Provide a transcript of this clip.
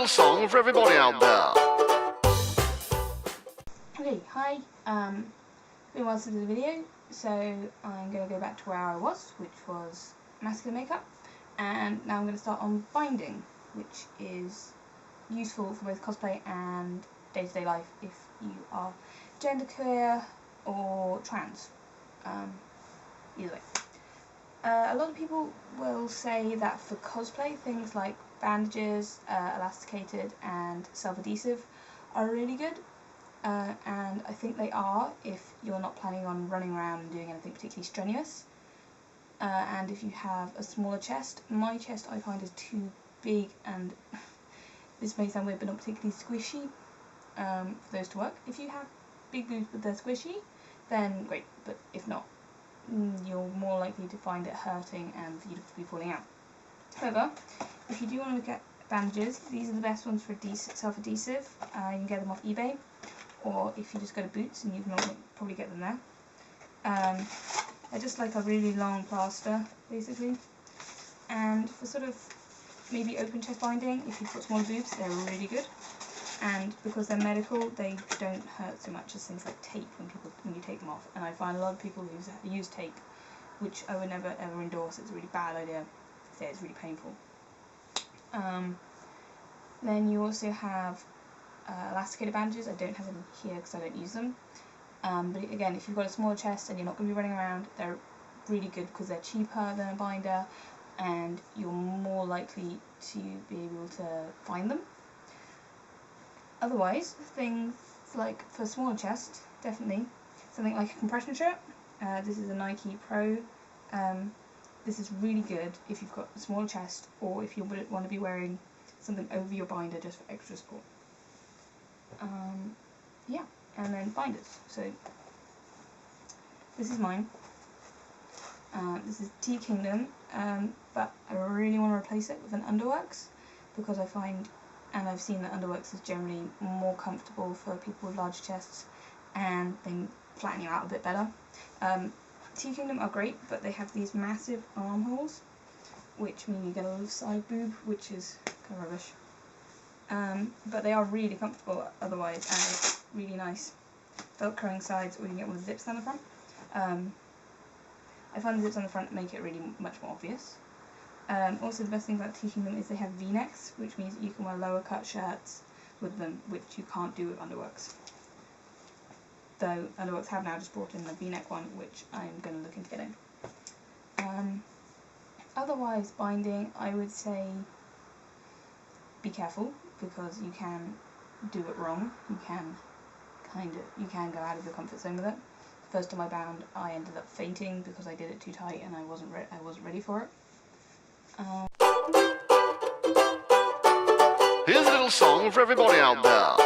little song for everybody out there. Okay, hi. Been a while since the video, so I'm going to go back to where I was, which was masculine makeup, and now I'm going to start on binding, which is useful for both cosplay and day-to-day life if you are genderqueer or trans. Either way. A lot of people will say that for cosplay, things like bandages, elasticated and self-adhesive are really good. And I think they are if you're not planning on running around and doing anything particularly strenuous. And if you have a smaller chest, my chest I find is too big, and this may sound weird but not particularly squishy for those to work. If you have big boobs but they're squishy, then great, but if not, you're more likely to find it hurting and for you to be falling out. However, if you do want to look at bandages, these are the best ones for self-adhesive. You can get them off eBay, or if you just go to Boots, and you can probably get them there. They're just like a really long plaster, basically. And for sort of maybe open chest binding, if you've got smaller boobs, they're really good. And because they're medical, they don't hurt so much as things like tape when you take them off. And I find a lot of people who use tape, which I would never ever endorse. It's a really bad idea. I say it's really painful. Then you also have elasticated bandages. I don't have them here because I don't use them. But again, if you've got a smaller chest and you're not going to be running around, they're really good because they're cheaper than a binder, and you're more likely to be able to find them. Otherwise, things like for smaller chest, definitely something like a compression shirt. This is a Nike Pro. This is really good if you've got a small chest, or if you want to be wearing something over your binder just for extra support. Yeah, and then binders. So this is mine. This is T-kingdom, but I really want to replace it with an Underworks, because I find, and I've seen that Underworks is generally more comfortable for people with large chests, and they flatten you out a bit better. T-kingdom are great, but they have these massive armholes, which mean you get a little side boob, which is kind of rubbish. But they are really comfortable otherwise, and it's really nice velcroing sides, or you can get one with zips down the front. I find the zips on the front make it really much more obvious. Also, the best thing about T-kingdom is they have V-necks, which means that you can wear lower cut shirts with them, which you can't do with Underworks. Though Underworks have now just brought in the V-neck one, which I'm going to look into getting. Otherwise, binding, I would say be careful, because you can do it wrong. You can go out of your comfort zone with it. The first time I bound, I ended up fainting because I did it too tight and I wasn't ready for it. Here's a little song for everybody out there.